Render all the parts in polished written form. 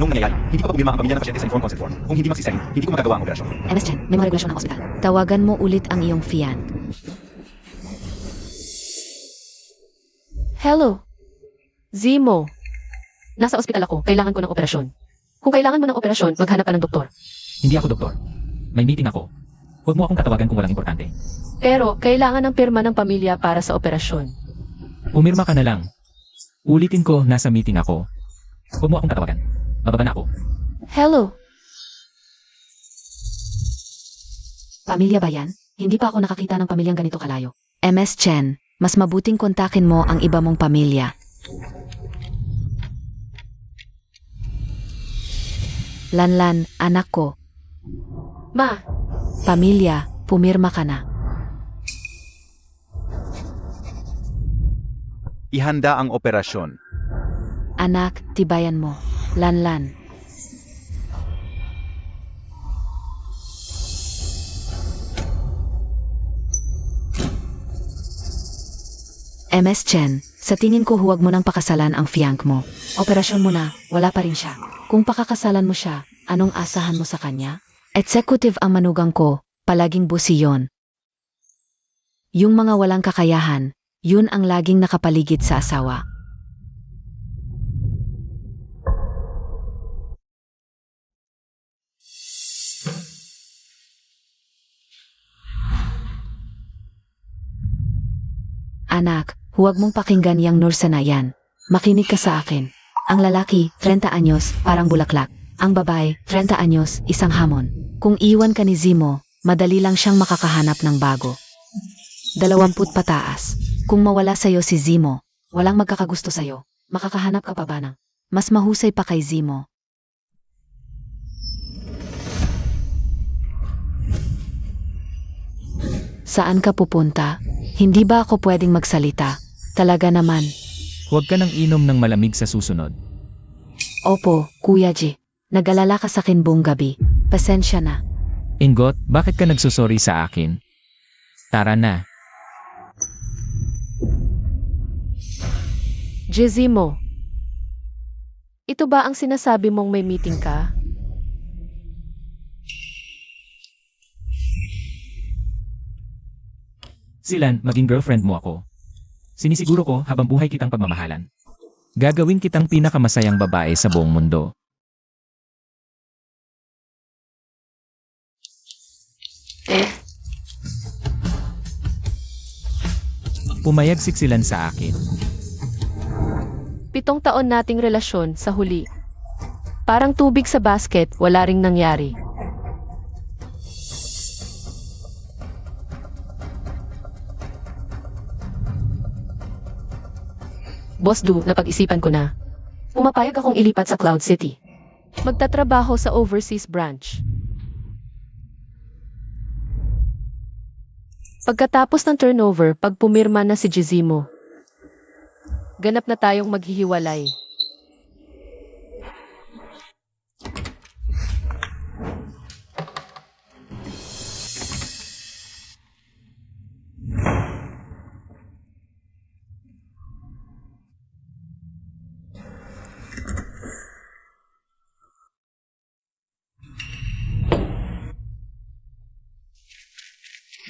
Anong nangyayari? Hindi ko pa pumirma ang pamilya ng pasyente sa informed consent form. Kung hindi magsisign, hindi ko magagawa ang operasyon. MS Chen, may mga regulasyon ng ospital. Tawagan mo ulit ang iyong fian. Hello? Zemo. Nasa ospital ako. Kailangan ko ng operasyon. Kung kailangan mo ng operasyon, maghanap ka ng doktor. Hindi ako doktor. May meeting ako. Huwag mo akong tatawagan kung walang importante. Pero, kailangan ng pirma ng pamilya para sa operasyon. Pumirma ka na lang. Ulitin ko, nasa meeting ako. Huwag mo akong tatawagan. Bababa na ako. Hello? Pamilya ba yan? Hindi pa ako nakakita ng pamilyang ganito kalayo. MS Chen, mas mabuting kontakin mo ang iba mong pamilya. Lanlan, anak ko. Ma, Pamilya, pumirma ka na. Ihanda ang operasyon. Anak, tibayan mo. Lanlan. MS Chen, sa tingin ko huwag mo nang pakasalan ang fianc mo. Operasyon mo na, wala pa rin siya. Kung pakakasalan mo siya, anong asahan mo sa kanya? Executive ang manugang ko, palaging busi yon. Yung mga walang kakayahan, yun ang laging nakapaligid sa asawa. Anak, huwag mong pakinggan yang nurse na yan. Makinig ka sa akin. Ang lalaki, 30 anyos, parang bulaklak. Ang babae, 30 anyos, isang hamon. Kung iwan ka ni Zemo, madali lang siyang makakahanap ng bago. 20 pataas. Kung mawala sa'yo si Zemo, walang magkakagusto sa'yo. Makakahanap ka pa ba ng mas mahusay pa kay Zemo? Saan ka pupunta? Hindi ba ako pwedeng magsalita? Talaga naman. Huwag ka nang inom ng malamig sa susunod. Opo, Kuya G. Nag-alala ka sa akin buong gabi. Pasensya na. Ingot, bakit ka nagsusorry sa akin? Tara na. Jezimo. Ito ba ang sinasabi mong may meeting ka? Silan, maging girlfriend mo ako. Sinisiguro ko habang buhay kitang pagmamahalan. Gagawin kitang pinakamasayang babae sa buong mundo. Pumayag si Silan sa akin. 7 taon nating relasyon sa huli. Parang tubig sa basket, wala ring nangyari. Boss Du, napag-isipan ko na. Pumapayag akong ilipat sa Cloud City. Magtatrabaho sa overseas branch. Pagkatapos ng turnover, pag pumirma na si Jezimo, ganap na tayong maghihiwalay.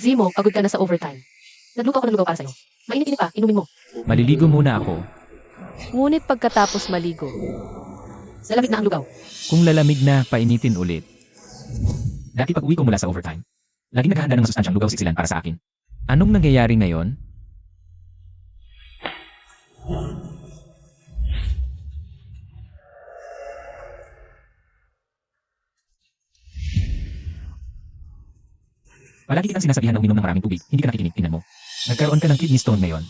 Zemo, pagod ka na sa overtime. Nagluto ako ng lugaw para sa'yo. Mainit-init pa, inumin mo. Maliligo muna ako. Ngunit pagkatapos maligo, lalamig na ang lugaw. Kung lalamig na, painitin ulit. Dati pag uwi ko mula sa overtime, laging naghahanda ng masustansyang lugaw si Silan para sa akin. Anong nangyayari ngayon? Palagi kitang sinasabihan na uminom ng maraming tubig, hindi ka nakikinig, tingnan mo. Nagkaroon ka ng kidney stone ngayon.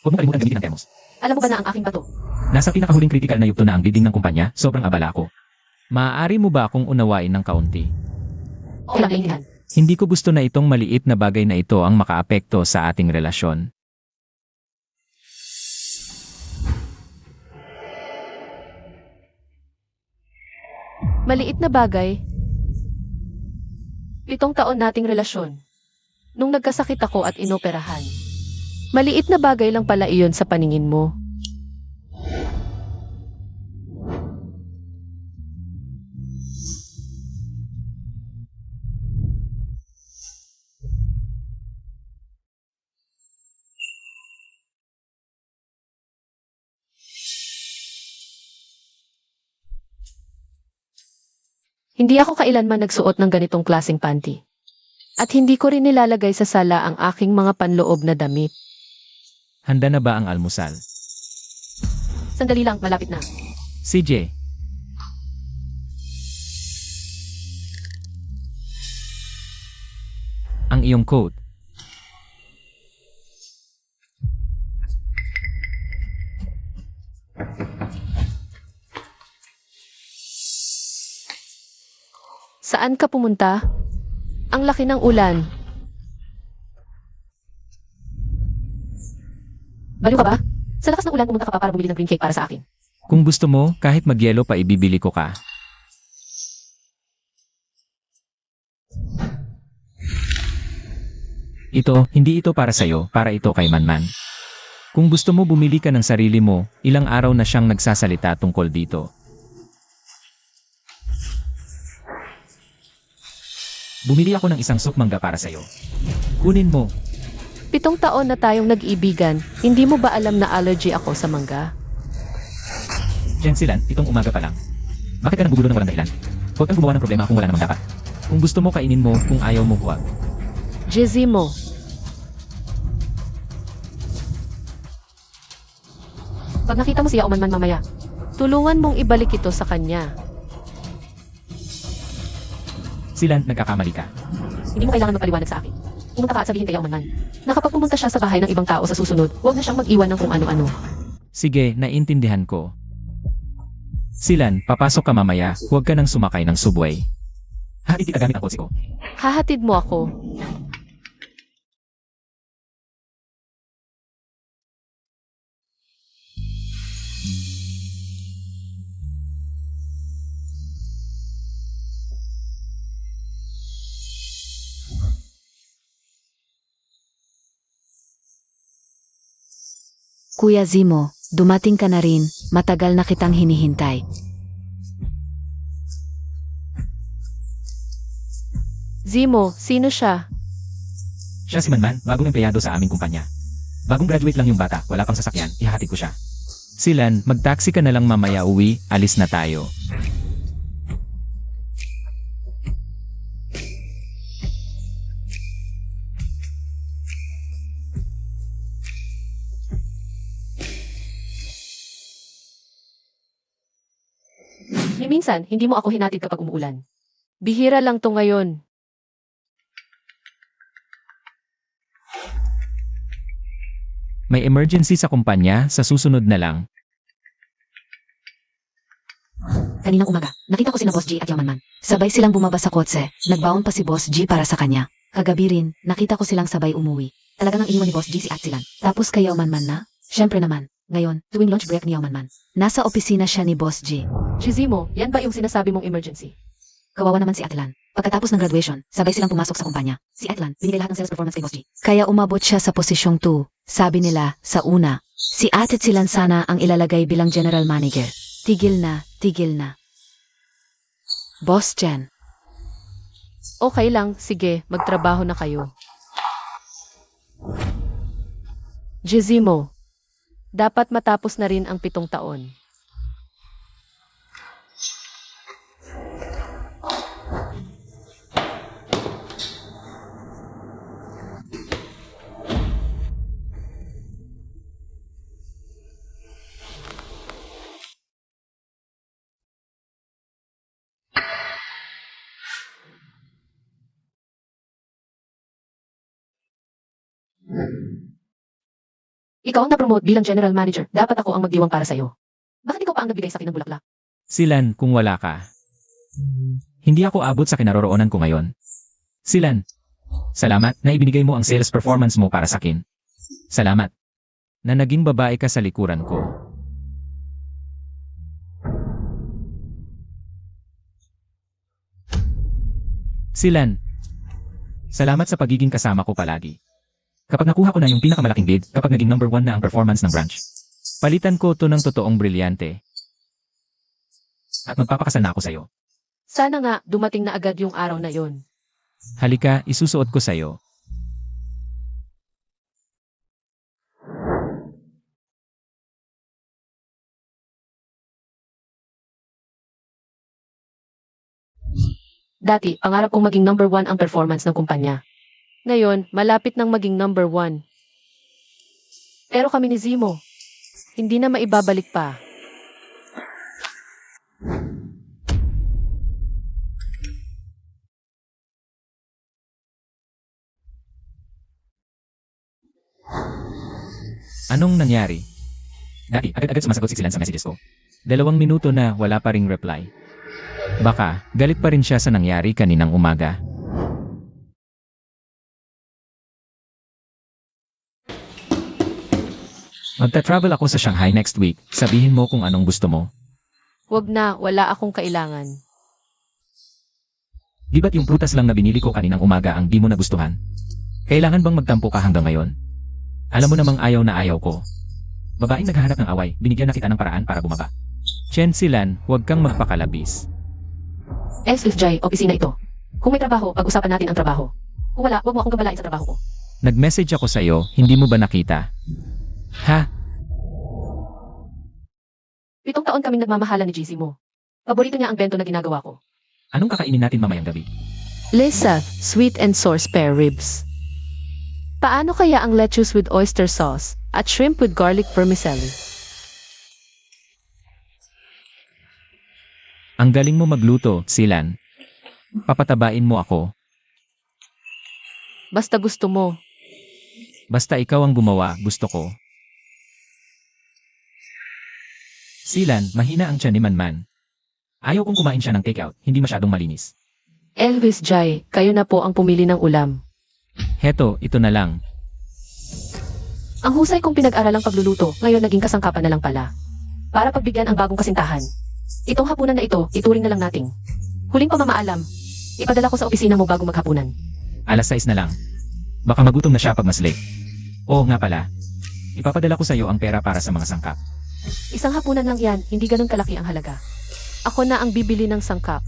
Huwag mo kalimutan gamitin ang thermos. Alam mo ba na ang aking bato? Nasa pinakahuling critical na yugto na ang building ng kumpanya, sobrang abala ako. Maaari mo ba akong unawain ng kaunti? Okay lang, naiintindihan. Hindi ko gusto na itong maliit na bagay na ito ang makaapekto sa ating relasyon. Maliit na bagay. 7 taon nating relasyon. Nung nagkasakit ako at inoperahan. Maliit na bagay lang pala iyon sa paningin mo. Hindi ako kailanman nagsuot ng ganitong klaseng panty. At hindi ko rin nilalagay sa sala ang aking mga panloob na damit. Handa na ba ang almusal? Sandali lang, malapit na. CJ, ang iyong coat. Saan ka pumunta? Ang laki ng ulan. Baliw ka ba? Sa lakas ng ulan pumunta ka pa para bumili ng green cake para sa akin. Kung gusto mo, kahit magyelo pa ibibili ko ka. Hindi ito para sa'yo, para ito kay Manman. Kung gusto mo bumili ka ng sarili mo, ilang araw na siyang nagsasalita tungkol dito. Bumili ako ng isang soup mangga para sa'yo. Kunin mo. 7 taon na tayong nag-iibigan, hindi mo ba alam na allergy ako sa mangga? Jensilan, itong umaga pa lang. Bakit ka nagbugulo ng walang dahilan? Huwag kang gumawa ng problema kung wala namang dapat. Kung gusto mo kainin mo, kung ayaw mo huwag. Jezimo. Pag nakita mo siya o man mamaya, tulungan mong ibalik ito sa kanya. Silan, nagkakamali ka. Hindi mo kailangan magpaliwanag sa akin. Pumunta ka at sabihin kay Aumanman na kapag pumunta siya sa bahay ng ibang tao sa susunod, huwag na siyang mag-iwan ng kung ano-ano. Sige, naiintindihan ko. Silan, papasok ka mamaya, huwag ka nang sumakay ng subway. Hindi ka gamit ang kotse ko. Hahatid mo ako. Kuya Zimo, dumating ka na rin, matagal na kitang hinihintay. Zimo, sino siya? Siya si Manman, bagong empleyado sa aming kumpanya. Bagong graduate lang yung bata, wala pang sasakyan, ihahatid ko siya. Silan, mag-taxi ka na lang mamaya uwi, alis na tayo. Ni minsan, hindi mo ako hinatid kapag umuulan. Bihira lang to ngayon. May emergency sa kumpanya, sa susunod na lang. Kaninang umaga, nakita ko sina Boss G at Yamanman. Sabay silang bumaba sa kotse, nagbaon pa si Boss G para sa kanya. Kagabi rin, nakita ko silang sabay umuwi. Talagang ang iniwan ni Boss G si Atzilan. Tapos kay Yamanman na? Siyempre naman. Ngayon, tuwing lunch break ni Yamanman, nasa opisina siya ni Boss G. Jezimo, yan ba yung sinasabi mong emergency? Kawawa naman si Atlan. Pagkatapos ng graduation, sabay silang pumasok sa kumpanya. Si Atlan, binigay lahat ng sales performance kay Boss G. Kaya umabot siya sa posisyong 2. Sabi nila, sa una, si Atzilan sana ang ilalagay bilang general manager. Tigil na, tigil na. Boss Jen. Okay lang, sige, magtrabaho na kayo. Jezimo, dapat matapos na rin ang 7 taon. Ikaw ang na-promote bilang general manager. Dapat ako ang magdiwang para sa'yo. Bakit ikaw pa ang nagbigay sa akin ng bulaklak? Silan, kung wala ka. Hindi ako abot sa kinaroroonan ko ngayon. Silan, salamat na ibinigay mo ang sales performance mo para sa akin. Salamat na naging babae ka sa likuran ko. Silan, salamat sa pagiging kasama ko palagi. Kapag nakuha ko na yung pinakamalaking bid, kapag naging number 1 na ang performance ng branch. Palitan ko to ng totoong brilyante. At magpapakasal na ako sa'yo. Sana nga, dumating na agad yung araw na yon. Halika, isusuot ko sa'yo. Dati, pangarap kong maging number 1 ang performance ng kumpanya. Ngayon, malapit nang maging number 1. Pero kami ni Zemo, hindi na maibabalik pa. Anong nangyari? Dati, agad-agad sumasagot si Silan sa messages ko. 2 minuto na wala pa ring reply. Baka, galit pa rin siya sa nangyari kaninang umaga. Magta-travel ako sa Shanghai next week. Sabihin mo kung anong gusto mo. Wag na, wala akong kailangan. Di ba't yung prutas lang na binili ko kaninang umaga ang di mo nagustuhan? Kailangan bang magtampo ka hanggang ngayon? Alam mo namang ayaw na ayaw ko. Babaeng naghahanap ng away, binigyan na kita ng paraan para bumaba. Chen Silan, huwag kang magpakalabis. SFJ, opisina ito. Kung may trabaho, pag-usapan natin ang trabaho. Kung wala, wag mo akong gabalain sa trabaho ko. Nag-message ako sa'yo, hindi mo ba nakita? Ha? 7 taon kaming nagmamahalan ni GC mo. Paborito niya ang bento na ginagawa ko. Anong kakainin natin mamayang gabi? Lisa, sweet and sour spare ribs. Paano kaya ang lettuce with oyster sauce at shrimp with garlic vermicelli? Ang galing mo magluto, Silan. Papatabain mo ako. Basta gusto mo. Basta ikaw ang gumawa, gusto ko. Silan, mahina ang tiyan ni Manman. Ayaw kong kumain siya ng takeout, hindi masyadong malinis. Elvis Jai, kayo na po ang pumili ng ulam. Heto, ito na lang. Ang husay kong pinag-aralang pagluluto, ngayon naging kasangkapan na lang pala. Para pagbigyan ang bagong kasintahan. Itong hapunan na ito, ituring na lang nating huling pamamaalam. Ipadala ko sa opisina mo bago maghapunan. Alas 6 na lang. Baka magutom na siya pag mas late. Oo nga pala. Ipapadala ko sa iyo ang pera para sa mga sangkap. Isang hapunan lang yan, hindi ganun kalaki ang halaga. Ako na ang bibili ng sangkap.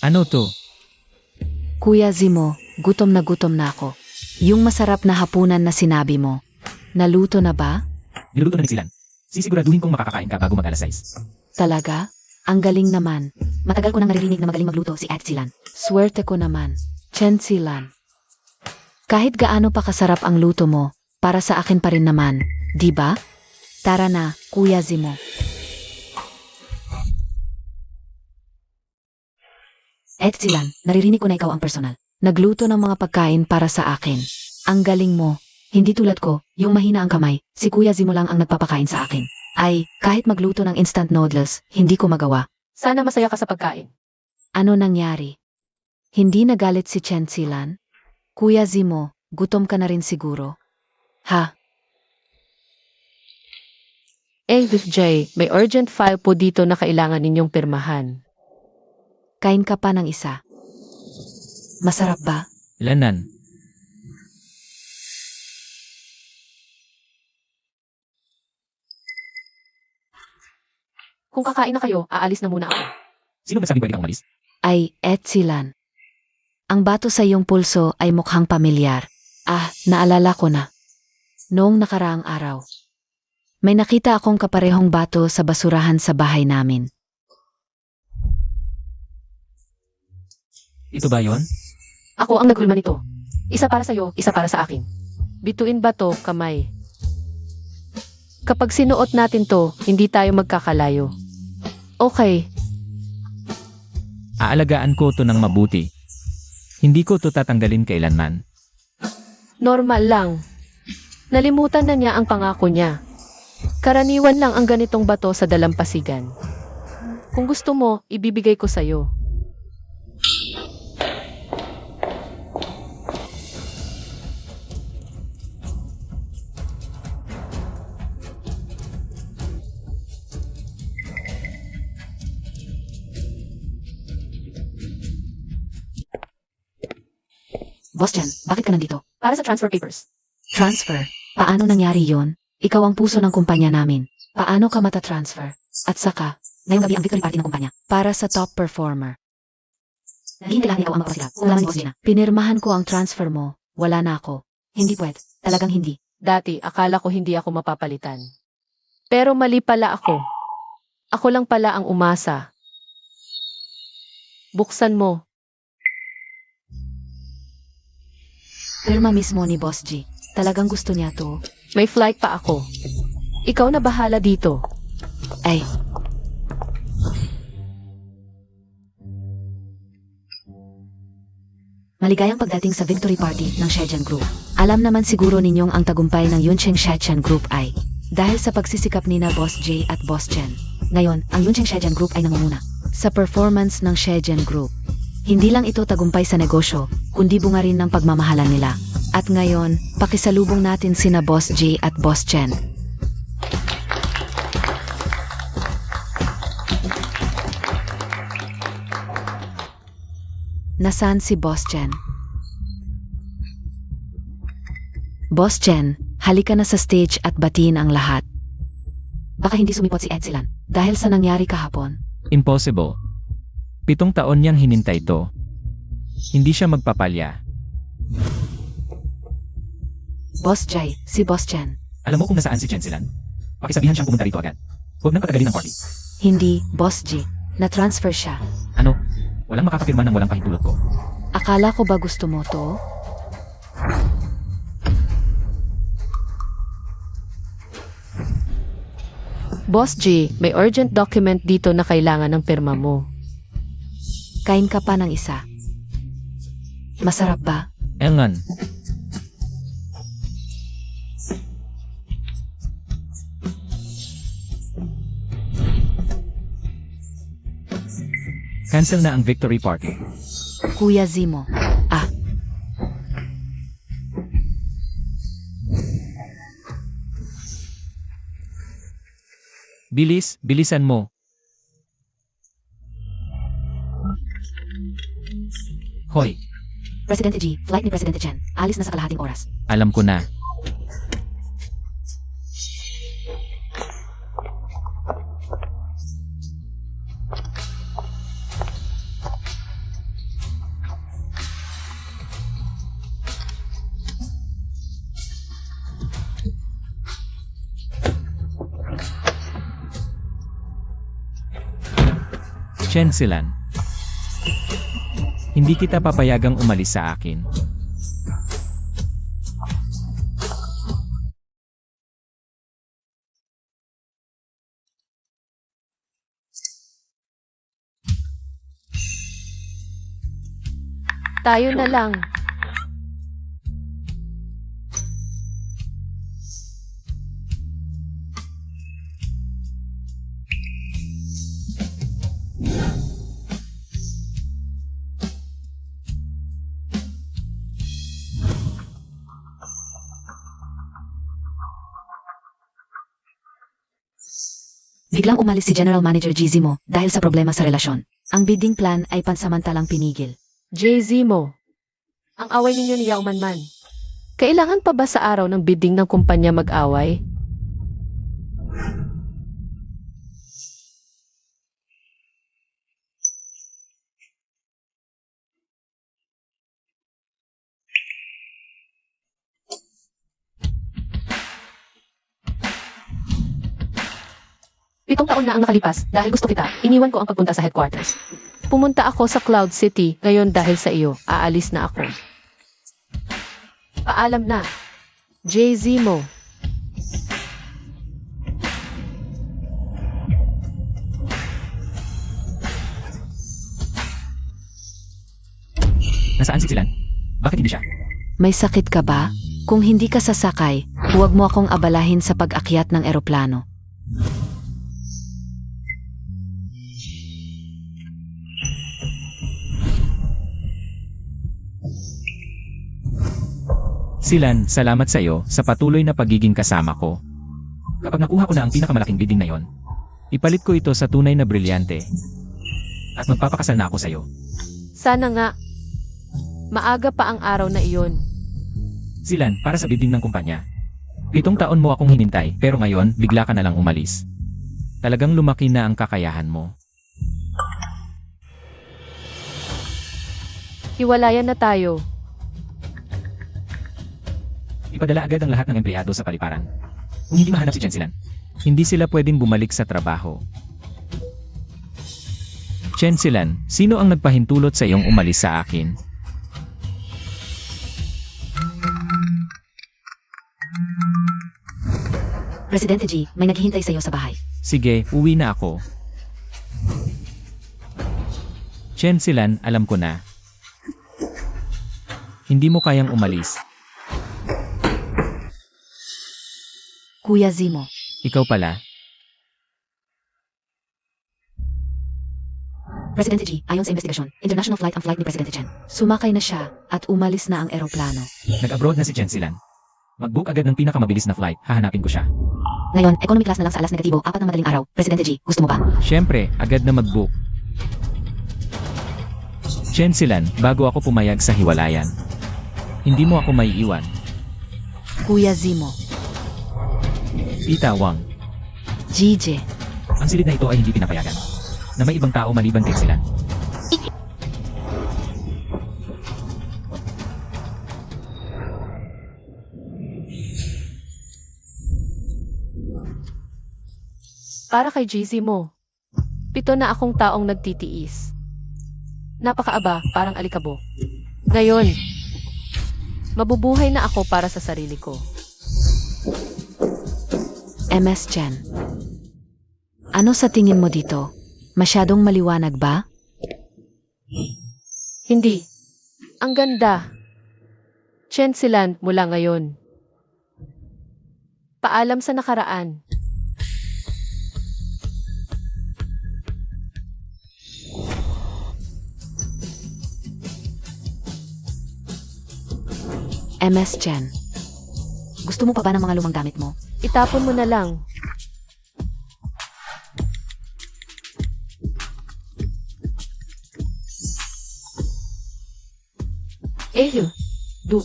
Ano to? Kuya Zemo, gutom na ako. Yung masarap na hapunan na sinabi mo. Naluto na ba? Niluto na ni Silan. Sisiguraduhin kong makakakain ka bago mag alas 6. Talaga? Ang galing naman. Matagal ko nang naririnig na magaling magluto si Ate Silan. Swerte ko naman. Chen Silan. Kahit gaano pa kasarap ang luto mo, para sa akin pa rin naman, di ba? Tara na, Kuya Zemo. Ate Silan, naririnig ko na ikaw ang personal. Nagluto ng mga pagkain para sa akin. Ang galing mo. Hindi tulad ko, yung mahina ang kamay, si Kuya Zemo lang ang nagpapakain sa akin. Ay, kahit magluto ng instant noodles, hindi ko magawa. Sana masaya ka sa pagkain. Ano nangyari? Hindi nagalit si Chen Silan? Kuya Zemo, gutom ka na rin siguro. Ha? Elvis J, may urgent file po dito na kailangan ninyong pirmahan. Kain ka pa ng isa. Masarap ba? Lanan. Kung kakain na kayo, aalis na muna ako. Sino ba sabing pwede kang umalis? Ay, Silan. Ang bato sa iyong pulso ay mukhang pamilyar. Ah, naalala ko na. Noong nakaraang araw. May nakita akong kaparehong bato sa basurahan sa bahay namin. Ito ba yon? Ako ang nagulma nito. Isa para sa'yo, isa para sa akin. Bituin bato, kamay. Kapag sinuot natin to, hindi tayo magkakalayo. Okay. Aalagaan ko to ng mabuti. Hindi ko to tatanggalin kailanman. Normal lang. Nalimutan na niya ang pangako niya. Karaniwan lang ang ganitong bato sa dalampasigan. Kung gusto mo, ibibigay ko sa'yo. Boss Chen, bakit ka nandito? Para sa transfer papers. Transfer? Paano nangyari yon? Ikaw ang puso ng kumpanya namin. Paano ka matatransfer? At saka, ngayong gabi ang victory party ng kumpanya. Para sa top performer. Hindi kailangan ikaw ang magpapasila. Kung wala man boss Gina. Pinirmahan ko ang transfer mo. Wala na ako. Hindi pwede. Talagang hindi. Dati, akala ko hindi ako mapapalitan. Pero mali pala ako. Ako lang pala ang umasa. Buksan mo. Pirma mismo ni Boss G. Talagang gusto niya to. May flight pa ako. Ikaw na bahala dito. Ay, maligayang pagdating sa victory party ng Shejian Group. Alam naman siguro ninyong ang tagumpay ng Yuncheng Shejian Group ay dahil sa pagsisikap ni na Boss J at Boss Chen. Ngayon, ang Yuncheng Shejian Group ay nangunguna sa performance ng Shejian Group. Hindi lang ito tagumpay sa negosyo, kundi bunga rin ng pagmamahalan nila. At ngayon, pakisalubong natin sina Boss J at Boss Chen. Nasaan si Boss Chen? Boss Chen, halika na sa stage at batiin ang lahat. Baka hindi sumipot si Edzilan dahil sa nangyari kahapon. Impossible. 7 taon niyang hinintay to. Hindi siya magpapalya. Boss Jai, si Boss Chen. Alam mo kung nasaan si Jensilan? Pakisabihan siyang pumunta rito agad. Huwag nang patagalin ang party. Hindi, Boss G. Na-transfer siya. Ano? Walang makakapirma ng walang pahintulot ko. Akala ko ba gusto mo to? Boss G, may urgent document dito na kailangan ng pirma mo. Kain ka pa ng isa. Masarap ba? Engan. Cancel na ang victory party. Kuya Zimo. Ah, Bilis, bilisan mo. Hoy, Presidente G, flight ni Presidente Chen. Alis na sa kalahating oras. alam ko na. Chensilan. Hindi kita papayagang umalis sa akin. Tayo na lang. Biglang umalis si General Manager G Zimo dahil sa problema sa relasyon. Ang bidding plan ay pansamantalang pinigil. Jay-Z mo. Ang away ninyo ni Yao Manman. Kailangan pa ba sa araw ng bidding ng kumpanya mag-away? Pitong taon na ang nakalipas dahil gusto kita, iniwan ko ang pagpunta sa headquarters. Pumunta ako sa Cloud City ngayon dahil sa iyo, aalis na ako. Paalam na. Jay-Z mo. Nasaan si Silan? Bakit hindi siya? May sakit ka ba? Kung hindi ka sasakay, huwag mo akong abalahin sa pag-akyat ng eroplano. Silan, salamat sa iyo sa patuloy na pagiging kasama ko. Kapag nakuha ko na ang pinakamalaking bidding na yon, Ipalit ko ito sa tunay na brilyante. at magpapakasal na ako sa iyo. Sana nga. Maaga pa ang araw na iyon. Silan, para sa bidding ng kumpanya. 7 taon mo akong hinintay, pero ngayon, bigla ka na lang umalis. Talagang lumaki na ang kakayahan mo. Hiwalayan na tayo. Ipadala agad ang lahat ng empleyado sa paliparan. Kung hindi mahanap si Jensilan, Hindi sila pwedeng bumalik sa trabaho. Chen Silan, sino ang nagpahintulot sa iyong umalis sa akin? Presidente G, may naghihintay sa'yo sa bahay. Sige, uwi na ako. Chen Silan, alam ko na. Hindi mo kayang umalis. Kuya Zimo, Ikaw pala. Presidente G, ayon sa investigasyon, international flight ang flight ni Presidente Chen. Sumakay na siya at umalis na ang eroplano. Nag-abroad na si Chen Silan. Mag-book agad ng pinakamabilis na flight, hahanapin ko siya. Ngayon, economy class na lang sa alas negatibo, 4 na madaling araw. Presidente G, gusto mo ba? Siyempre, agad na mag-book. Chen Silan, bago ako pumayag sa hiwalayan. Hindi mo ako maiiwan. Kuya Zimo, Tita Wang. GJ, Ang silid na ito ay hindi pinapayagan. Na may ibang tao maliban kay Silan. Para kay GZ mo. 7 na akong taong nagtitiis. Napakaaba, parang alikabo. Ngayon, mabubuhay na ako para sa sarili ko. MS Chen. Ano sa tingin mo dito? Masyadong maliwanag ba? Hindi. Ang ganda. Chen Silan mula ngayon. Paalam sa nakaraan. MS Chen. Gusto mo pa ba ng mga lumang gamit mo? Itapon mo na lang.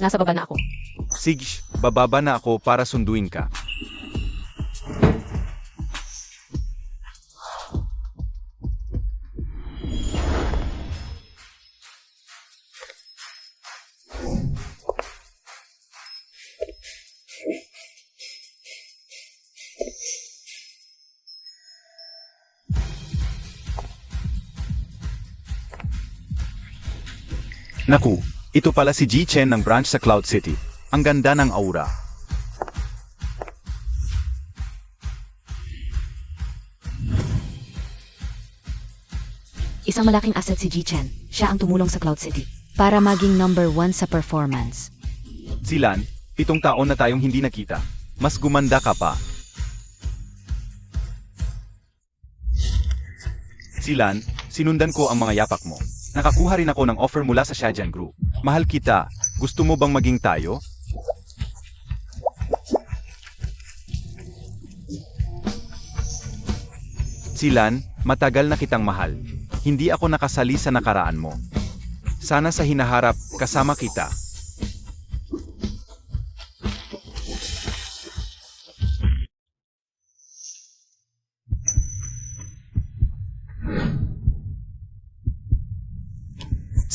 Nasa baba na ako. Sige, bababa na ako para sunduin ka. Naku, ito pala si Ji Chen ng branch sa Cloud City. Ang ganda ng aura. Isang malaking asset si G Chen. Siya ang tumulong sa Cloud City para maging number 1 sa performance. Silan, 7 taon na tayong hindi nakita. Mas gumanda ka pa. Silan, sinundan ko ang mga yapak mo. Nakakuha rin ako ng offer mula sa Shajian Group. Mahal kita. Gusto mo bang maging tayo? Silan, matagal na kitang mahal. Hindi ako nakasali sa nakaraan mo. Sana sa hinaharap, kasama kita.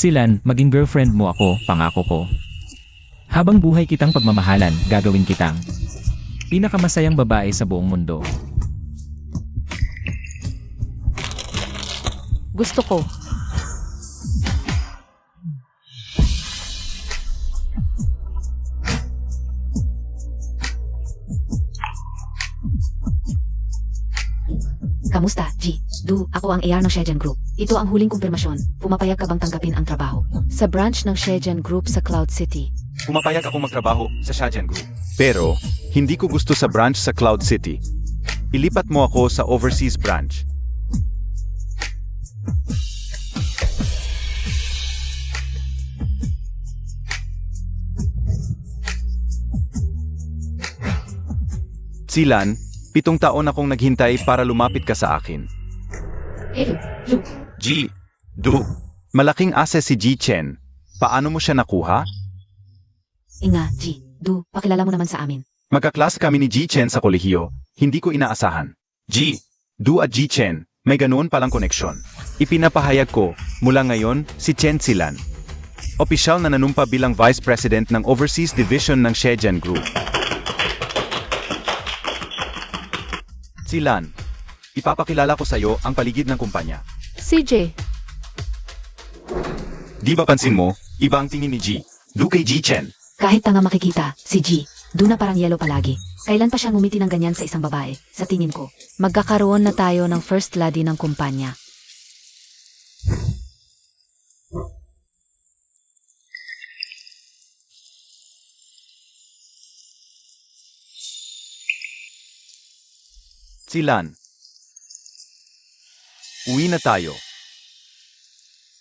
Silan, maging girlfriend mo ako, pangako ko. Habang buhay kitang pagmamahalan, gagawin kitang pinakamasayang babae sa buong mundo. Gusto ko. Kamusta, G? Du, ako ang AR ng Shajian Group. Ito ang huling kumpirmasyon. Pumapayag ka bang tanggapin ang trabaho? Sa branch ng Shajian Group sa Cloud City. Pumapayag akong magtrabaho sa Shajian Group. Pero, hindi ko gusto sa branch sa Cloud City. Ilipat mo ako sa overseas branch. Silan, 7 taon akong naghintay para lumapit ka sa akin. G. Du. Malaking ase si Ji Chen. Paano mo siya nakuha? Inga, G. Du, pakilala mo naman sa amin. Magkaklase kami ni Ji Chen sa kolehiyo. Hindi ko inaasahan. G. Du at Ji Chen, may ganoon palang koneksyon. Ipinapahayag ko, mula ngayon, si Chen Silan. Opisyal na nanumpa bilang Vice President ng Overseas Division ng Shajian Group. Si Lan. Ipapakilala ko sa'yo ang paligid ng kumpanya. CJ, Di ba pansin mo, iba ang tingin ni G. Do kay G Chen. Kahit tanga makikita, si G, doon na parang yellow palagi. Kailan pa siya ngumiti ng ganyan sa isang babae? Sa tingin ko, magkakaroon na tayo ng first lady ng kumpanya. Si Lan. Uwi na tayo.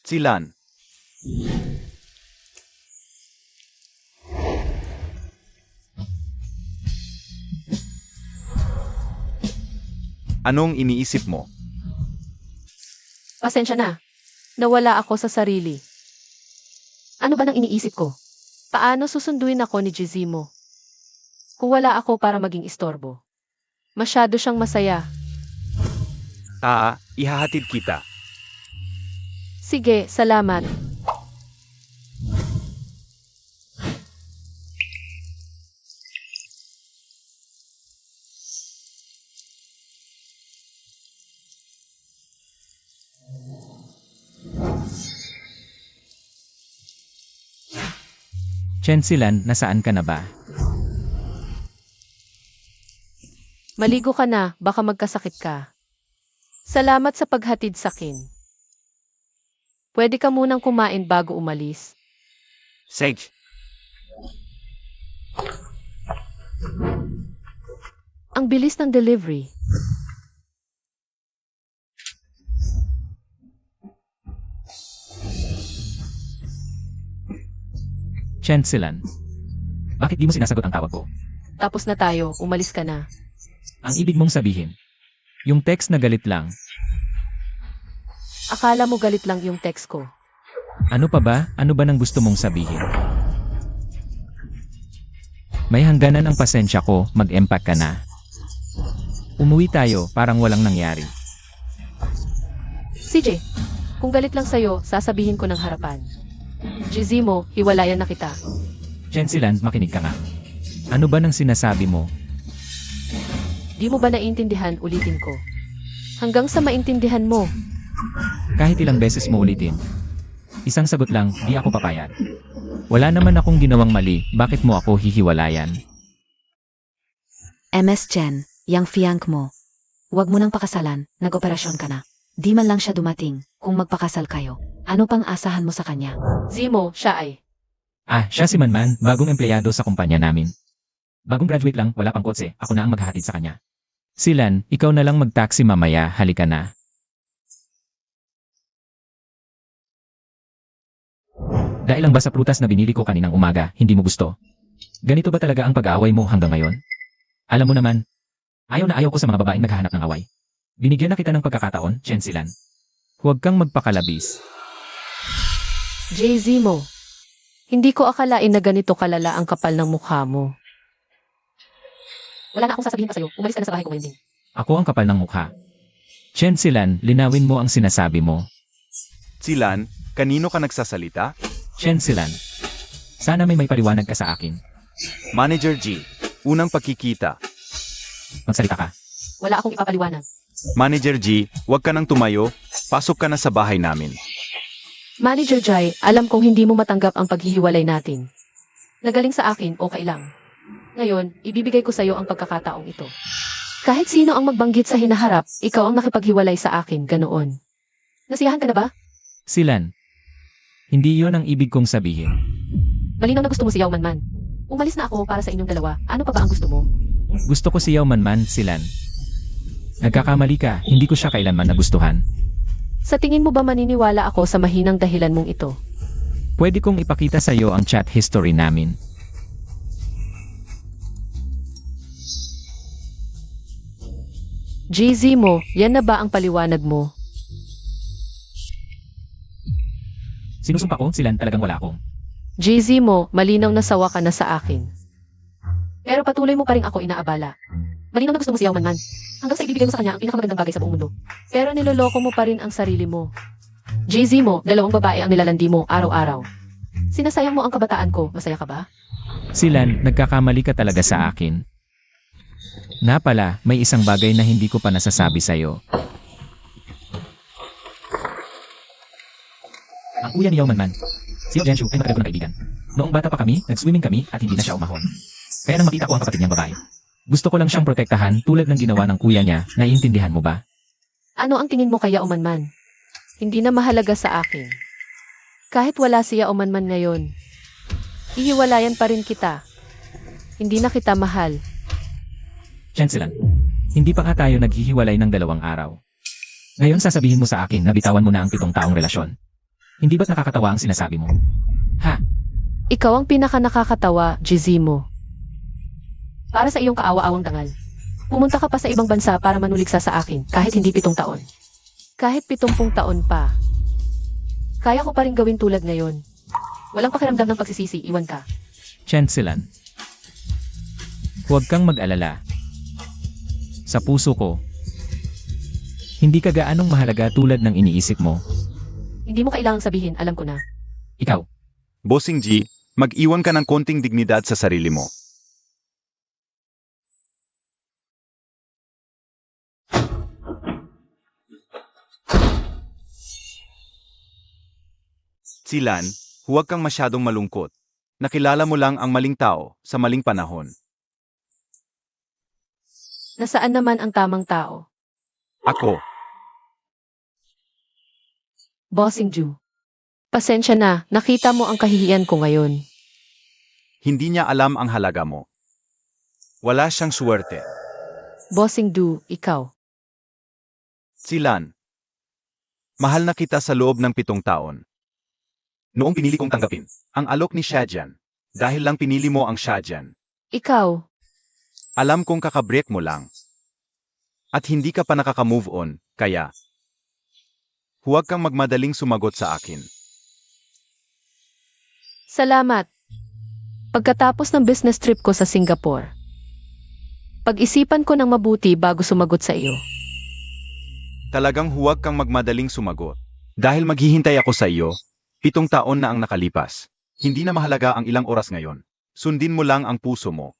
Si Lan. Anong iniisip mo? pasensya na. Nawala ako sa sarili. Ano ba nang iniisip ko? Paano susunduin ako ni Gizimo? Kung wala ako para maging istorbo. Masyado siyang masaya. Ihahatid kita. Sige, salamat. Chen Silan, nasaan ka na ba? Maligo ka na, baka magkasakit ka. Salamat sa paghatid sa akin. Pwede ka munang kumain bago umalis. Sage. Ang bilis ng delivery. Chen Silan. Bakit di mo sinasagot ang tawag ko? Tapos na tayo, umalis ka na. Ang ibig mong sabihin, yung text na galit lang, Akala mo galit lang yung text ko. ano pa ba? Ano ba nang gusto mong sabihin? May hangganan ang pasensya ko, mag-empack ka na. Umuwi tayo, parang walang nangyari. CJ, kung galit lang sa'yo, sasabihin ko ng harapan. Gizimo, hiwalayan na kita. Chen Silan, makinig ka nga. Ano ba nang sinasabi mo? Di mo ba naiintindihan, ulitin ko. Hanggang sa maintindihan mo. Kahit ilang beses mo ulitin. Isang sagot lang, di ako papayag. Wala naman akong ginawang mali, bakit mo ako hihiwalayan? MS Chen, yang fiank mo. Huwag mo nang pakasalan, nag-operasyon ka na. Di man lang siya dumating, kung magpakasal kayo. Ano pang asahan mo sa kanya? Zimo, siya ay. Siya si Manman, bagong empleyado sa kumpanya namin. Bagong graduate lang, wala pang kotse, ako na ang maghahatid sa kanya. Silan, ikaw na lang mag-taxi mamaya, halika na. Dahil lang ba sa prutas na binili ko kaninang umaga, hindi mo gusto? Ganito ba talaga ang pag-aaway mo hanggang ngayon? Alam mo naman, ayaw na ayaw ko sa mga babaeng naghahanap ng away. Binigyan na kita ng pagkakataon, Chen Silan. Huwag kang magpakalabis. Zimo, hindi ko akalain na ganito kalala ang kapal ng mukha mo. Wala na akong sasabihin pa sa'yo, umalis ka na sa bahay ko ngayon din. Ako ang kapal ng mukha. Chen Silan, linawin mo ang sinasabi mo. Si Lan, kanino ka nagsasalita? Chen Silan. Sana may paliwanag ka sa akin. Manager G. Unang pagkikita. Magsalita ka. Wala akong ipapaliwanag. Manager G, huwag ka nang tumayo. Pasok ka na sa bahay namin. Manager Jai, alam kong hindi mo matanggap ang paghihiwalay natin. Nagaling sa akin, okay lang. Ngayon, ibibigay ko sa'yo ang pagkakataong ito. Kahit sino ang magbanggit sa hinaharap, ikaw ang nakipaghiwalay sa akin, ganoon. Nasiyahan ka na ba? Silan. Hindi yon ang ibig kong sabihin. Malinaw na gusto mo siyaw man. Umalis na ako para sa inyong dalawa. Ano pa ba ang gusto mo? Gusto ko siyaw man, Silan. Nagkakamali ka, hindi ko siya kailanman nagustuhan. Sa tingin mo ba maniniwala ako sa mahinang dahilan mong ito? Pwede kong ipakita sa iyo ang chat history namin. Zimo, yan na ba ang paliwanag mo? Sinusumpa ko, Silan, talagang wala akong. Zimo, malinaw na sawa ka na sa akin. Pero patuloy mo pa rin ako inaabala. Malinaw na gusto mo siyaw man. Hanggang sa ibibigay mo sa kanya ang pinakamagandang bagay sa buong mundo. Pero niloloko mo pa rin ang sarili mo. Zimo, dalawang babae ang nilalandi mo araw-araw. Sinasayang mo ang kabataan ko, masaya ka ba? Silan, nagkakamali ka talaga sa akin. Nga pala, may isang bagay na hindi ko pa nasasabi sa'yo. Ang kuya ni Yao Man, si Yao Jianshu ay matagal ko ng kaibigan. Noong bata pa kami, nag-swimming kami at hindi na siya umahon. Kaya nang makita ko ang kapatid niyang babae. Gusto ko lang siyang protektahan tulad ng ginawa ng kuya niya, naiintindihan mo ba? Ano ang tingin mo kay Yao Man? Hindi na mahalaga sa akin. Kahit wala si Yao Man ngayon, ihiwalayan pa rin kita. Hindi na kita mahal. Chen Silan. Hindi pa nga tayo naghihiwalay ng 2 araw. Ngayon sasabihin mo sa akin na bitawan mo na ang 7 taong relasyon. Hindi ba't nakakatawa ang sinasabi mo? Ha? Ikaw ang pinaka nakakatawa, Gizimo. Para sa iyong kaawa-awang dangal. Pumunta ka pa sa ibang bansa para manuliksa sa akin kahit hindi 7 taon. Kahit 70 taon pa. Kaya ko pa rin gawin tulad ngayon. Walang pakiramdam ng pagsisisi, iwan ka. Chen Silan. Huwag kang mag-alala. Sa puso ko, hindi ka gaanong mahalaga tulad ng iniisip mo. Hindi mo kailangang sabihin, alam ko na. Ikaw. Bossing G, mag-iwan ka ng konting dignidad sa sarili mo. Silan, huwag kang masyadong malungkot. Nakilala mo lang ang maling tao sa maling panahon. Nasaan naman ang tamang tao? Ako, Bossing Ju. Pasensya na, nakita mo ang kahihiyan ko ngayon. hindi niya alam ang halaga mo. Wala siyang suwerte. Bossing Du, ikaw. Silan, mahal na kita sa loob ng 7 taon. Noong pinili kong tanggapin ang alok ni Shajan, dahil lang pinili mo ang Shajan. Ikaw. Alam kong kakabreak mo lang. At hindi ka pa nakaka-move on, kaya huwag kang magmadaling sumagot sa akin. Salamat. Pagkatapos ng business trip ko sa Singapore, pag-isipan ko ng mabuti bago sumagot sa iyo. Talagang huwag kang magmadaling sumagot. Dahil maghihintay ako sa iyo, 7 taon na ang nakalipas. Hindi na mahalaga ang ilang oras ngayon. Sundin mo lang ang puso mo.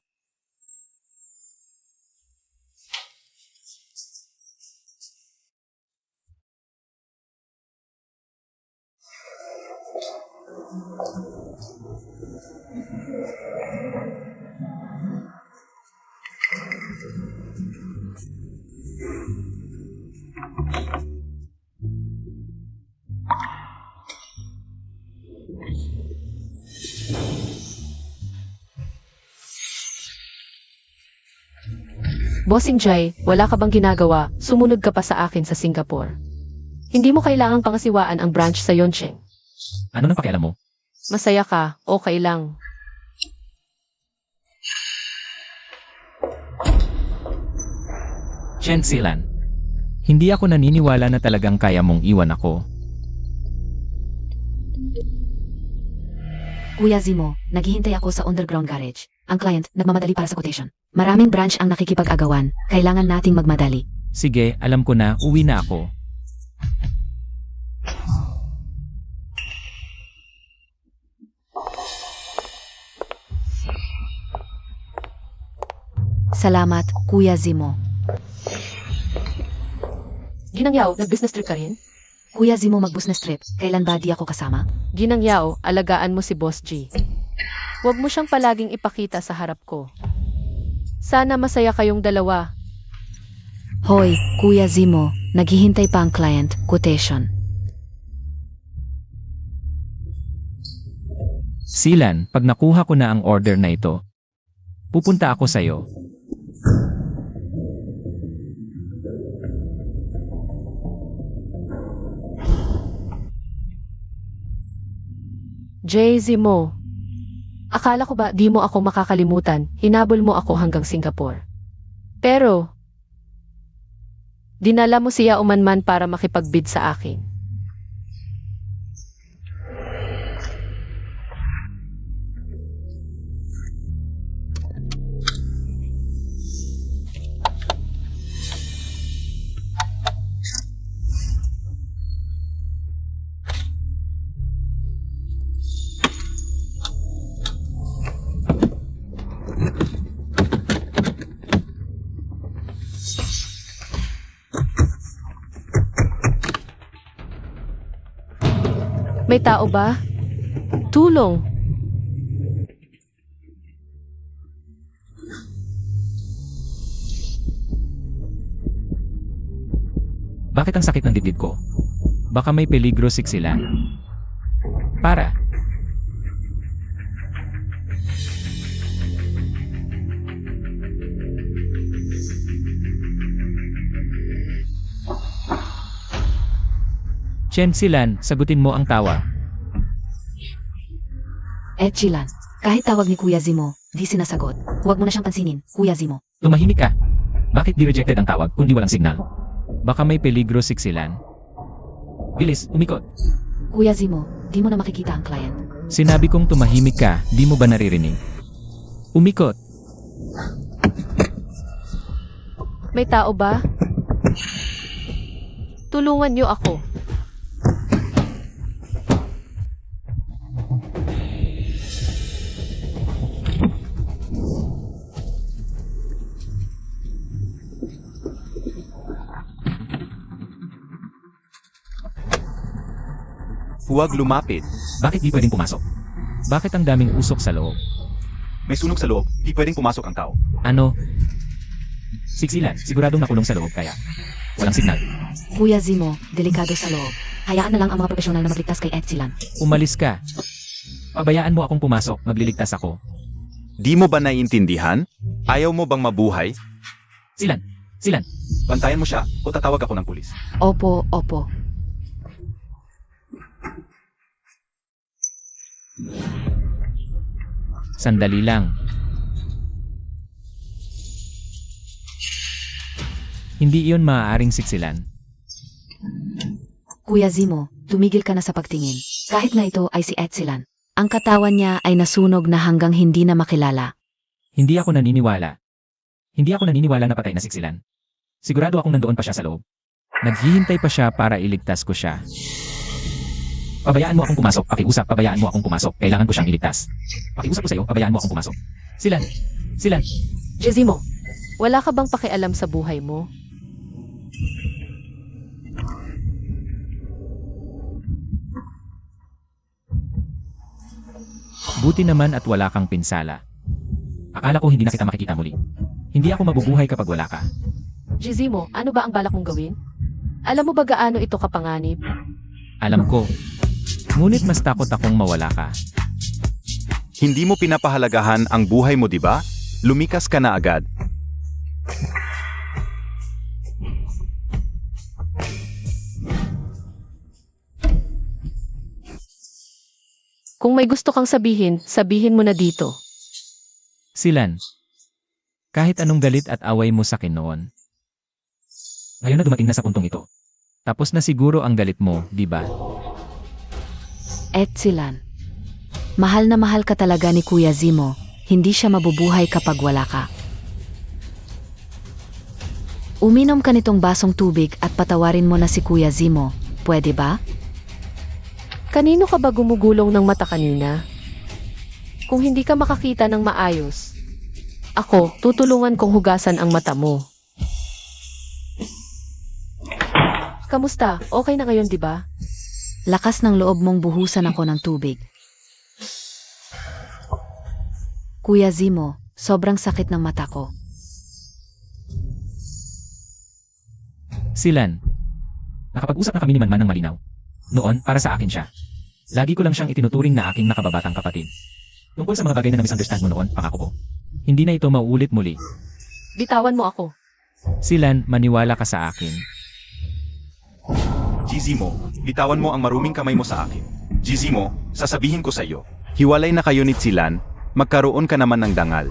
Bossing Jai, wala ka bang ginagawa? Sumunod ka pa sa akin sa Singapore. Hindi mo kailangang pangasiwaan ang branch sa Yoncheng. Ano nang pakialam mo? Masaya ka, okay lang. Chen Silan. Hindi ako naniniwala na talagang kaya mong iwan ako. Kuya Zimo, naghihintay ako sa underground garage. Ang client, nagmamadali para sa quotation. Maraming branch ang nakikipag-agawan. Kailangan nating magmadali. Sige, alam ko na, uwi na ako. Salamat, Kuya Zimo. Ginangyaw, nag-business trip ka rin? Kuya Zimo mag-business trip. Kailan ba di ako kasama? Ginangyaw, alagaan mo si Boss G. Huwag mo siyang palaging ipakita sa harap ko. Sana masaya kayong dalawa. Hoy, Kuya Zimo, naghihintay pa ang client, quotation. Silan, pag nakuha ko na ang order na ito, pupunta ako sa'yo. Jay-Z mo. Akala ko ba di mo ako makakalimutan, hinabol mo ako hanggang Singapore. Pero, dinala mo siya umanman para makipagbid sa akin. May tao ba? Tulong! Bakit ang sakit ng dibdib ko? Baka may peligro siksilan. Para. Chen Silan, sagutin mo ang tawa. Chilan, kahit tawag ni Kuya Zimo, di sinasagot. Huwag mo na siyang pansinin, Kuya Zimo. Tumahimik ka. Bakit di rejected ang tawag kundi walang signal? Baka may peligro siksilan. Bilis, umikot. Kuya Zimo, di mo na makikita ang client. Sinabi kong tumahimik ka, di mo ba naririnig? Umikot. May tao ba? Tulungan niyo ako. Huwag lumapit. Bakit di pwedeng pumasok? Bakit ang daming usok sa loob? May sunog sa loob, di pwedeng pumasok ang tao. Ano? Siksilan, siguradong nakulong sa loob kaya. Walang signal. Kuya Zimo, delikado sa loob. Hayaan na lang ang mga profesional na magligtas kay Chilan. Umalis ka. Pabayaan mo akong pumasok, magliligtas ako. Di mo ba naiintindihan? Ayaw mo bang mabuhay? Silan, Bantayan mo siya o tatawag ako ng pulis. Opo, opo. Sandali lang. Hindi iyon maaaring siksilan. Kuya Zimo, tumigil ka na sa pagtingin. Kahit na ito ay si Chilan. Ang katawan niya ay nasunog na hanggang hindi na makilala. hindi ako naniniwala. Hindi ako naniniwala na patay na siksilan. Sigurado akong nandoon pa siya sa loob. Naghihintay pa siya para iligtas ko siya. Pabayaan mo akong pumasok, pakiusap, pabayaan mo akong pumasok. Kailangan ko siyang iligtas. Pakiusap ko sa'yo, pabayaan mo akong pumasok. Silan, Jezimo, wala ka bang pakialam sa buhay mo? Buti naman at wala kang pinsala. akala ko hindi na kita makikita muli. Hindi ako mabubuhay kapag wala ka. Jezimo, ano ba ang balak mong gawin? Alam mo ba gaano ito kapanganib? Alam ko. Ngunit mas takot akong mawala ka. Hindi mo pinapahalagahan ang buhay mo, di ba? Lumikas ka na agad. Kung may gusto kang sabihin, sabihin mo na dito. Silan. Kahit anong galit at away mo sa akin noon. Ngayon na dumating na sa puntong ito. Tapos na siguro ang galit mo, di ba? Chilan. Mahal na mahal ka talaga ni Kuya Zimo. Hindi siya mabubuhay kapag wala ka. Uminom ka nitong basong tubig at patawarin mo na si Kuya Zimo. Pwede ba? Kanino ka ba gumugulong ng mata kanina? Kung hindi ka makakita ng maayos, ako, tutulungan kong hugasan ang mata mo. Kamusta? Okay na ngayon, di ba? Lakas ng loob mong buhusan ako ng tubig. Kuya Zimo, sobrang sakit ng mata ko. Silan. Nakapag-usap na kami ni Manman ng malinaw. Noon, para sa akin siya. Lagi ko lang siyang itinuturing na aking nakababatang kapatid. Tungkol sa mga bagay na na-misunderstand mo noon, pangako ko. Hindi na ito mauulit muli. Bitawan mo ako. Silan, maniwala ka sa akin. Jezimo, bitawan mo ang maruming kamay mo sa akin. Jezimo, sasabihin ko sa iyo. Hiwalay na kayo ni Tsilan, magkaroon ka naman ng dangal.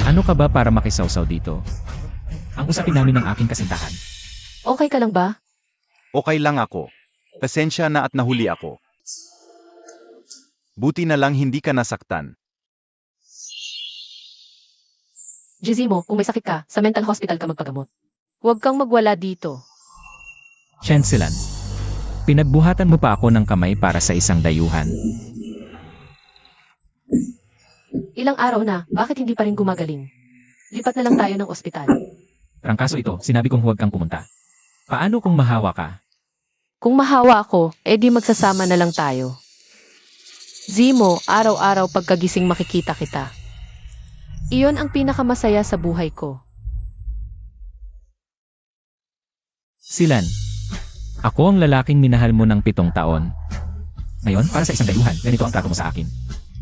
Ano ka ba para makisawsaw dito? Ang usapin namin ng aking kasintahan. Okay ka lang ba? Okay lang ako. Pasensya na at nahuli ako. Buti na lang hindi ka nasaktan. Jezimo, kung may sakit ka, sa mental hospital ka magpagamot. Huwag kang magwala dito. Chen Silan. Pinagbuhatan mo pa ako ng kamay para sa isang dayuhan. Ilang araw na, bakit hindi pa rin gumagaling? Lipat na lang tayo ng ospital. Trangkaso ito, sinabi kong huwag kang pumunta. Paano kung mahawa ka? Kung mahawa ako, edi magsasama na lang tayo. Zimo, araw-araw pagkagising makikita kita. Iyon ang pinakamasaya sa buhay ko. Silan. Ako ang lalaking minahal mo ng 7 taon. Ngayon, para sa isang dayuhan, ganito ang trato mo sa akin.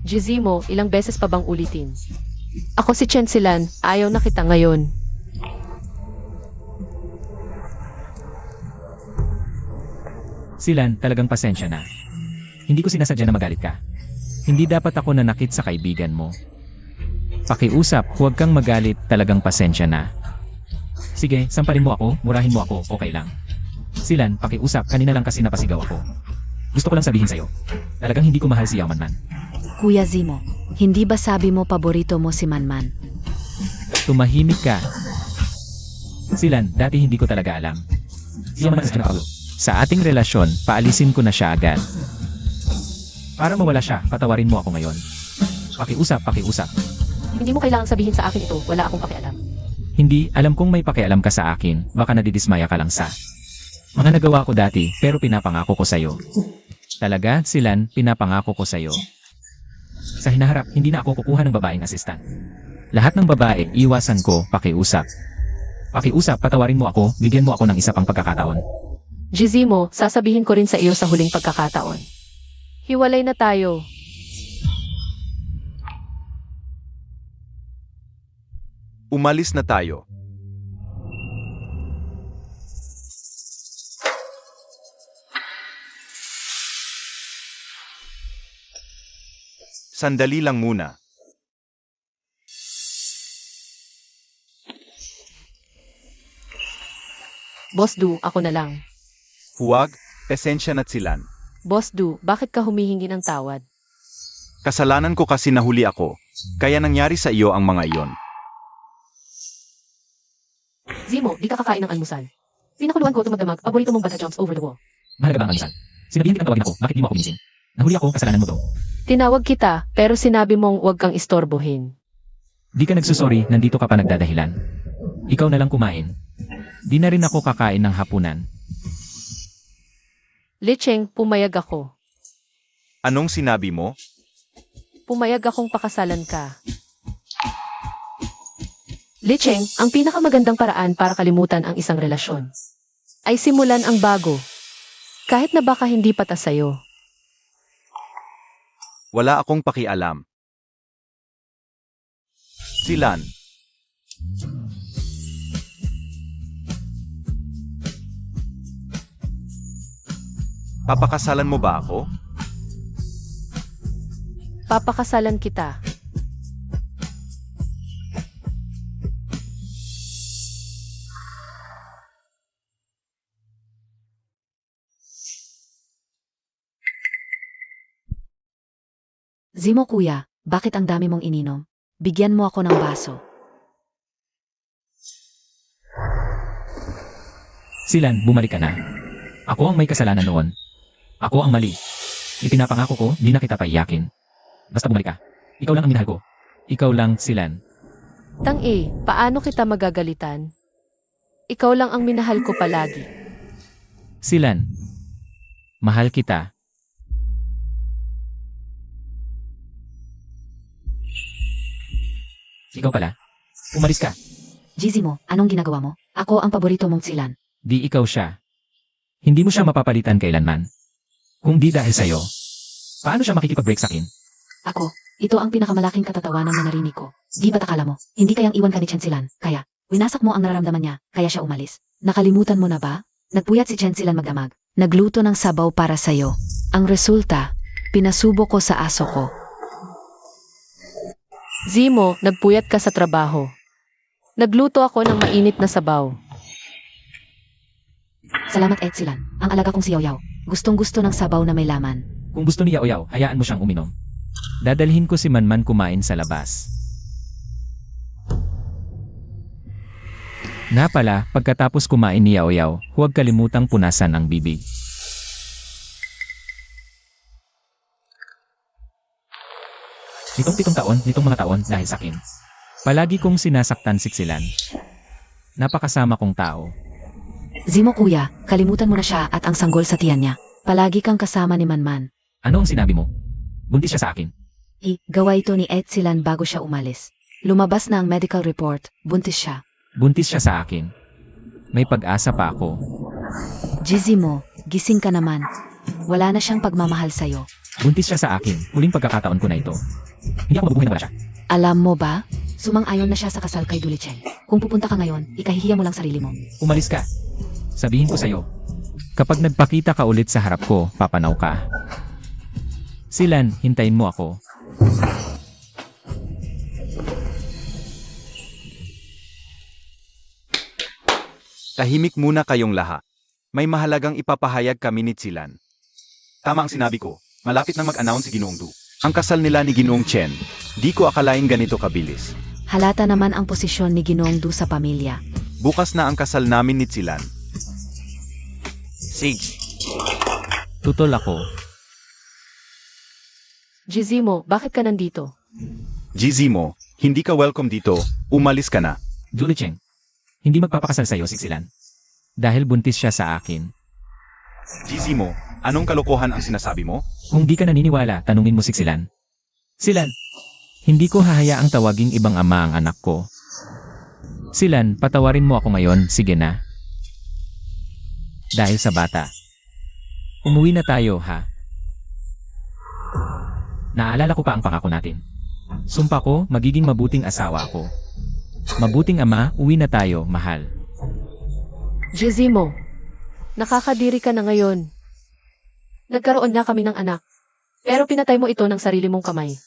Gizimo, ilang beses pa bang ulitin? Ako si Chen Silan, ayaw na kita ngayon. Silan, talagang pasensya na. Hindi ko sinasadya na magalit ka. Hindi dapat ako nanakit sa kaibigan mo. Pakiusap, huwag kang magalit, talagang pasensya na. Sige, sampalin mo ako, murahin mo ako, okay lang. Silan, pakiusap, kanina lang kasi napasigaw ako. Gusto ko lang sabihin sa'yo, talagang hindi ko mahal si Yao Manman. Kuya Zimo, hindi ba sabi mo paborito mo si Manman? Tumahimik ka. Silan, dati hindi ko talaga alam. Si Yao Manman kasi Paulo. Sa ating relasyon, paalisin ko na siya agad. Para mawala siya, patawarin mo ako ngayon. Pakiusap, pakiusap. Hindi mo kailangang sabihin sa akin ito, wala akong pakialam. Hindi, alam kong may pakialam ka sa akin, baka nadidismaya ka lang sa mga nagawa ko dati, pero pinapangako ko sa'yo. Talaga, Silan, pinapangako ko sa'yo. Sa hinaharap, hindi na ako kukuha ng babaeng assistant. Lahat ng babae, iwasan ko, pakiusap. Pakiusap, patawarin mo ako, bigyan mo ako ng isa pang pagkakataon. Gizimo, sasabihin ko rin sa iyo sa huling pagkakataon. Hiwalay na tayo. Umalis na tayo. Sandali lang muna. Boss Du, ako na lang. Huwag, pasensya na't Silan. Boss Du, bakit ka humihingi ng tawad? Kasalanan ko kasi nahuli ako, kaya nangyari sa iyo ang mga iyon. Zimo, di ka kakain ng almusal. Pinakuluan ko tumadamag, paborito mong bata jumps over the wall. Mahalaga ba ang almusal? Sinabihan kitang tawagin ako, bakit di mo ako ginising? Nahuli ako, kasalanan mo to. Tinawag kita, pero sinabi mong huwag kang istorbohin. Di ka nagsusorry, nandito ka pa nagdadahilan. Ikaw na lang kumain. Di na rin ako kakain ng hapunan. Licheng, pumayag ako. Anong sinabi mo? Pumayag akong pakasalan ka. Licheng, ang pinakamagandang paraan para kalimutan ang isang relasyon ay simulan ang bago. Kahit na baka hindi patas sa'yo. Wala akong pakialam. Silan. Papakasalan mo ba ako? Papakasalan kita. Zimo kuya, bakit ang dami mong ininom? Bigyan mo ako ng baso. Silan, bumalik ka na. Ako ang may kasalanan noon. Ako ang mali. Ipinapangako ko, di na kita paiyakin. Basta bumalik ka. Ikaw lang ang minahal ko. Ikaw lang, Silan. Tang-e, paano kita magagalitan? Ikaw lang ang minahal ko palagi. Silan. Mahal kita. Ikaw pala, umalis ka. Gizimo, anong ginagawa mo? Ako ang paborito mong Silan. Di ikaw siya. Hindi mo siya mapapalitan kailanman. Kung di dahil sa'yo, paano siya makikipag-break sa akin? Ako, ito ang pinakamalaking katatawanan na narinig ko. Di ba't akala mo, hindi kayang iwan ka ni Chen Silan, kaya, winasak mo ang nararamdaman niya, kaya siya umalis. Nakalimutan mo na ba? Nagpuyat si Chen Silan magdamag. Nagluto ng sabaw para sa'yo. Ang resulta, pinasubo ko sa aso ko. Zimo, nagpuyat ka sa trabaho. Nagluto ako ng mainit na sabaw. Salamat Ed Silan, ang alaga kong si Yaw Yaw. Gustong-gusto ng sabaw na may laman. Kung gusto ni Yao Yao, hayaan mo siyang uminom. Dadalhin ko si Manman kumain sa labas. Nga pala, pagkatapos kumain ni Yao Yao, huwag kalimutang punasan ang bibig. Nitong 7 taon, nitong mga taon, dahil sa akin. Palagi kong sinasaktan si Silan. Napakasama kong tao. Zimo kuya, kalimutan mo na siya at ang sanggol sa tiyan niya. Palagi kang kasama ni Manman. Ano ang sinabi mo? Buntis siya sa akin. Gawa ito ni Etsilan bago siya umalis. Lumabas na ang medical report, buntis siya. Buntis siya sa akin. May pag-asa pa ako. Gizimo, gising ka naman. Wala na siyang pagmamahal sa'yo. Buntis siya sa akin. Huling pagkakataon ko na ito. Hindi ako mabubuhay na wala siya. Alam mo ba? Sumang-ayon na siya sa kasal kay Dulichen. Kung pupunta ka ngayon, ikahihiya mo lang sarili mo. Umalis ka. Sabihin ko sa'yo. Kapag nagpakita ka ulit sa harap ko, papanaw ka. Silan, hintayin mo ako. Tahimik muna kayong lahat. May mahalagang ipapahayag kami ni Tsilan. Tama ang sinabi ko, malapit na mag-announce si Ginoong Du. Ang kasal nila ni Ginoong Chen. Di ko akalain ganito kabilis. Halata naman ang posisyon ni Ginoong Du sa pamilya. Bukas na ang kasal namin ni Tsilan. Sige. Tutol ako. Gizimo, bakit ka nandito? Gizimo, hindi ka welcome dito, umalis ka na. Julie Cheng. Hindi magpapakasal sa'yo si Silan. Dahil buntis siya sa akin. Gizimo, anong kalokohan ang sinasabi mo? Kung di ka naniniwala, tanungin mo si Silan. Silan, hindi ko hahayaang tawaging ibang ama ang anak ko. Silan, patawarin mo ako ngayon, sige na. Dahil sa bata. Umuwi na tayo, ha? Naalala ko pa ang pangako natin. Sumpa ko, magiging mabuting asawa ako. Mabuting ama, uwi na tayo, mahal. Gizimo, nakakadiri ka na ngayon. Nagkaroon na kami ng anak. Pero pinatay mo ito ng sarili mong kamay.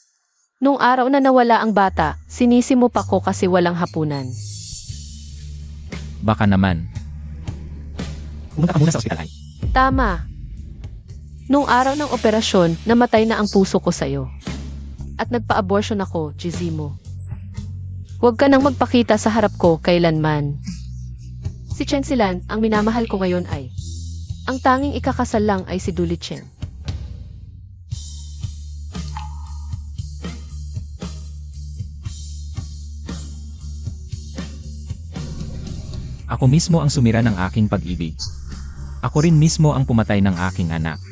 Nung araw na nawala ang bata, sinisi mo pa ko kasi walang hapunan. Baka naman. Pumunta ka muna sa ospital, ay. Tama. Nung araw ng operasyon, namatay na ang puso ko sa'yo. At nagpa-abortion ako, Gizimo. Huwag ka nang magpakita sa harap ko kailanman. Si Chen Silan, ang minamahal ko ngayon ay, ang tanging ikakasal lang ay si Dulichen. Ako mismo ang sumira ng aking pag-ibig. Ako rin mismo ang pumatay ng aking anak.